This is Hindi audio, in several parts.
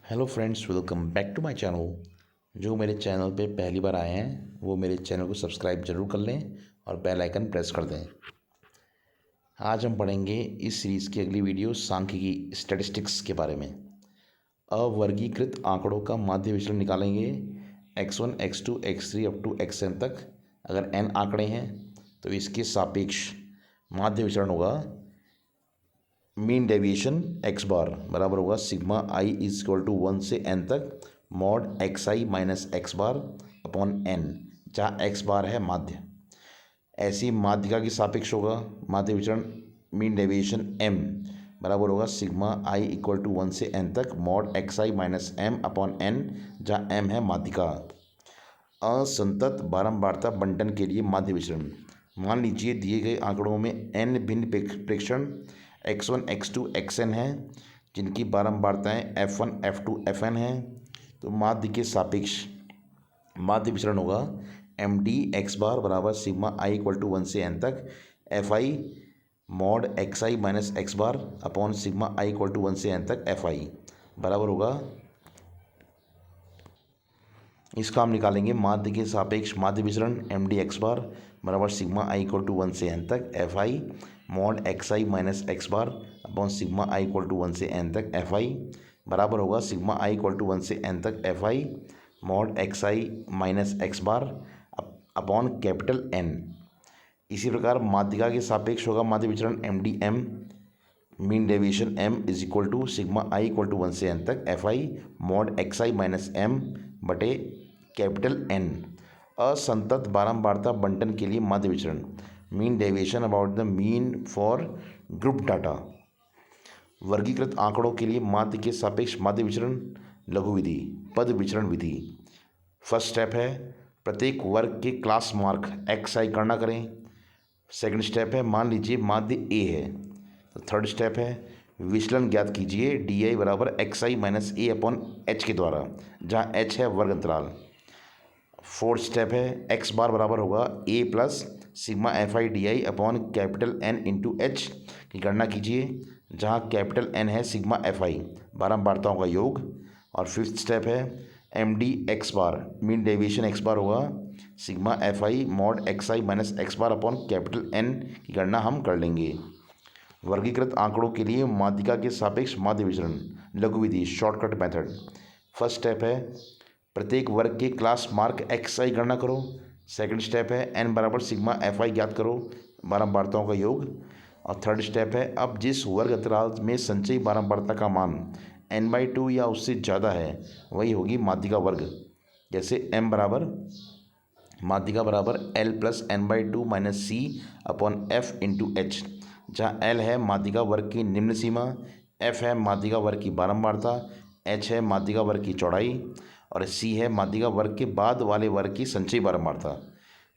Hello friends, welcome back to my channel. जो मेरे चैनल पे पहली बार आए हैं वो मेरे चैनल को सब्सक्राइब जरूर कर लें और बेल आइकन प्रेस कर दें। आज हम पढ़ेंगे इस सीरीज़ की अगली वीडियो सांख्यिकी स्टैटिस्टिक्स के बारे में। अवर्गीकृत आंकड़ों का माध्य विचलन निकालेंगे x1 x2 x3 up to xn तक। अगर n आंकड़े हैं तो इसके सापेक्ष माध्य विचलन होगा मीन डेविएशन x बार बराबर होगा sigma i is equal to 1 से n तक mod x i minus x bar upon n, जहाँ x बार है माध्य। ऐसी माध्यिका की सापेक्ष होगा माध्य विचरण मीन डेविएशन m बराबर होगा सिग्मा आई इक्वल टू 1 से n तक mod x i minus m upon n, जहाँ m है माध्यिका। असंतत बारंबारता बंटन के लिए माध्य विचरण। मान लीजिए दिए गए आंकड़ों में n भिन्न प्रेक्षण x1 x2 xn है, जिनकी बारंबारताएं f1 f2 fn हैं। तो माध्य के सापेक्ष माध्य विचरण होगा एम डी एक्स बार बराबर सिग्मा आई इक्वल टू 1 से n तक f i mod x i minus x bar upon sigma i equal to 1 से n तक एफ आई बराबर होगा। इसका हम निकालेंगे माध्य के सापेक्ष माध्य विचरण एम डी एक्स बार बराबर सिग्मा आई इक्वल टू 1 से n तक f i mod x i minus x bar upon sigma i equal to 1 से n तक एफ आई बराबर होगा सिग्मा आई इक्वल टू 1 से n तक f i mod x i minus x bar upon capital N। इसी प्रकार माध्यिका के सापेक्ष होगा माध्य विचरण M D M mean deviation m is equal to sigma i equal to 1 से n तक f i mod x i minus m बटे कैपिटल N। असंतत बारंबारता बंटन के लिए माध्य विचरण mean deviation about the mean for group data. वर्गीकृत आंकड़ों के लिए माध्य के सापेक्ष माध्य विचरण लघु विधि पद विचरण विधि। फर्स्ट स्टेप है प्रत्येक वर्ग के क्लास मार्क एक्स आई गणना करें। सेकंड स्टेप है मान लीजिए माध्य ए है। तो थर्ड स्टेप है विचलन ज्ञात कीजिए डी आई बराबर x i minus a upon h के द्वारा, जहाँ एच है वर्ग अंतराल। फोर्थ स्टेप है एक्स बार बराबर होगा a plus sigma f i d i upon capital N into h की गणना कीजिए, जहाँ कैपिटल एन है सिग्मा एफ आई बारंबारताओं का योग। और फिफ्थ स्टेप है M D x bar mean deviation x bar होगा sigma f i mod x i minus x bar upon capital N की गणना हम कर लेंगे। वर्गीकृत आंकड़ों के लिए माध्यिका के सापेक्ष माध्य विचरण लघु विधि शॉर्टकट मेथड। फर्स्ट स्टेप है प्रत्येक वर्ग के क्लास मार्क एक्स आई गणना करो। सेकंड स्टेप है एन बराबर सिग्मा एफ आई ज्ञात करो बारंबारताओं का योग। और थर्ड स्टेप है अब जिस वर्ग अंतराल में संचयी बारंबारता का मान n/2 या उससे ज़्यादा है वही होगी माध्यिका वर्ग। जैसे m बराबर माध्यिका बराबर l प्लस n/2 माइनस सी अपॉन एफ इंटू एच, जहाँ l है माध्यिका वर्ग की निम्न सीमा, f है माध्यिका वर्ग की बारंबारता, h है माध्यिका वर्ग की चौड़ाई और c है माध्यिका वर्ग के बाद वाले वर्ग की संचयी बारंबारता।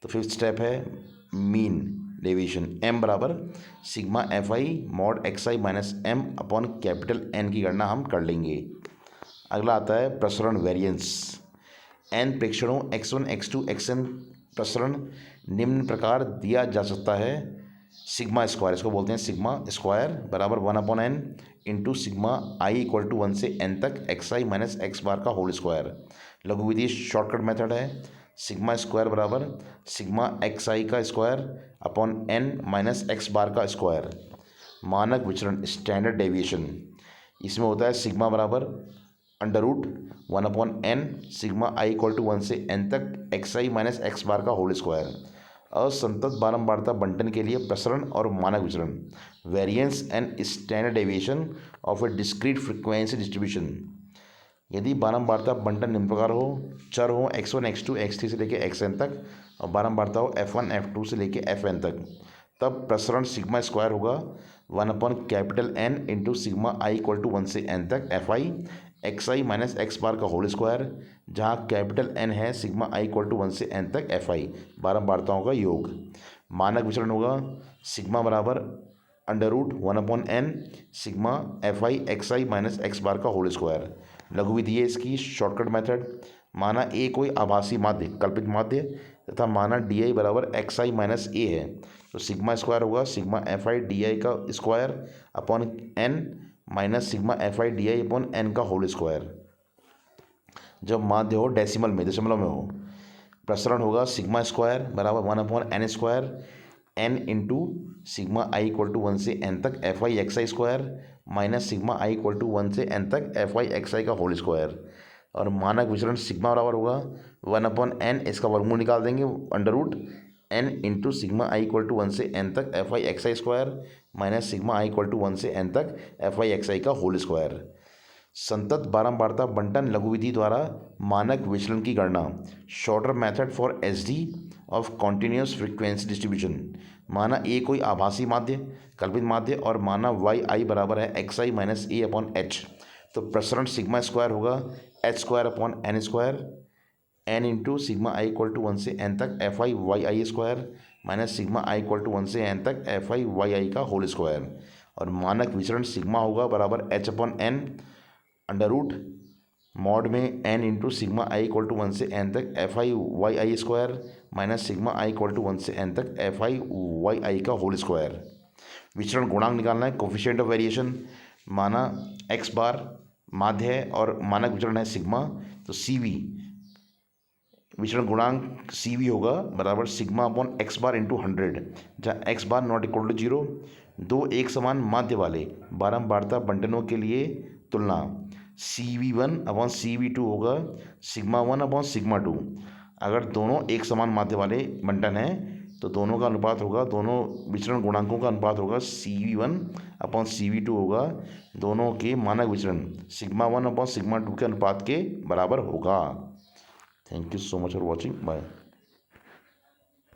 तो फिफ्थ स्टेप है मीन डेविएशन m बराबर sigma f i mod x i minus m upon capital N की गणना हम कर लेंगे। अगला आता है प्रसरण variance. n प्रेक्षणों x1 x2 xn प्रसरण निम्न प्रकार दिया जा सकता है सिग्मा स्क्वायर, इसको बोलते हैं सिग्मा स्क्वायर बराबर 1/n into sigma i equal to 1 से n तक x i minus x bar का होल स्क्वायर। लघु विधि शॉर्टकट मेथड है सिग्मा स्क्वायर बराबर सिग्मा एक्स आई का square upon n minus x bar का स्क्वायर। मानक विचरण स्टैंडर्ड डेविएशन इसमें होता है सिग्मा बराबर √1/n sigma i equal to 1 से n तक x i minus x bar का होल स्क्वायर। असंतत बारंबारता बंटन के लिए प्रसरण और मानक विचरण variance and standard deviation of A discrete frequency distribution. यदि बारंबारता बंटन निम्न प्रकार हो, चर हो x1 x2 x3 से लेकर xn तक और बारंबारता हो f1 f2 से लेकर fn तक, तब प्रसरण सिग्मा स्क्वायर होगा 1/N into sigma i equal to 1 से n तक f i x i minus x bar का होल स्क्वायर, जहाँ कैपिटल N है सिग्मा आई इक्वल टू 1 से n तक एफ आई बारंबारताओं का योग। मानक विचरण होगा सिग्मा बराबर √1/n sigma f i x i minus x bar का होल स्क्वायर। लघु विधि है इसकी शॉर्टकट मेथड। माना ए कोई आभासी माध्य कल्पित माध्य तथा माना डी आई बराबर एक्स आई माइनस ए है, तो सिग्मा स्क्वायर होगा sigma f i d i का square upon n minus sigma f i d i upon n का होल स्क्वायर। जब माध्य हो डेसिमल में, दशमलव में हो। प्रसरण होगा सिग्मा स्क्वायर बराबर 1/n², n into sigma i equal to 1 से n तक f i x i square minus sigma i equal to 1 से n तक एफ आई एक्स आई का होल स्क्वायर। और मानक विचरण सिग्मा बराबर होगा 1/n, इसका वर्गमूल निकाल देंगे, under root n into sigma i equal to 1 से n तक f i x i square minus sigma i equal to 1 से n तक एफ आई एक्स आई का होल स्क्वायर। संतत बारंबारता बंटन लघु विधि द्वारा मानक विचलन की गणना। Shorter method for S D of continuous frequency distribution. माना ए कोई आभासी माध्य, कल्पित माध्य, और माना वाई आई बराबर है x i minus a upon h. तो प्रसरण सिग्मा स्क्वायर होगा h square upon n square, n into sigma i equal to 1 से एन तक f i y i square minus sigma i equal to 1 से एन तक एफ आई वाई आई का होल स्क्वायर। और मानक विचरण सिग्मा होगा बराबर h upon n under root mod में n into sigma i equal to 1 से n तक f i y i square minus sigma i equal to 1 से n तक एफ आई वाई आई का होल स्क्वायर। विचरण गुणांक निकालना है, कोफिशिएंट ऑफ वेरिएशन। माना x बार माध्य है और मानक विचरण है सिग्मा, तो सी वी विचरण गुणांक सी वी होगा बराबर sigma upon x bar into 100, जहाँ x bar not equal to 0। दो एक समान माध्य वाले बारंबारता बंटनों के लिए तुलना। CV1 अपॉन CV2 होगा सिग्मा 1 अपॉन सिग्मा 2। अगर दोनों एक समान माध्य वाले बंटन हैं तो दोनों का अनुपात होगा, दोनों विचरण गुणांकों का अनुपात होगा CV1 अपॉन CV2 होगा दोनों के मानक विचरण सिग्मा 1 अपॉन सिग्मा 2 के अनुपात के बराबर होगा। Thank you so much for watching, bye.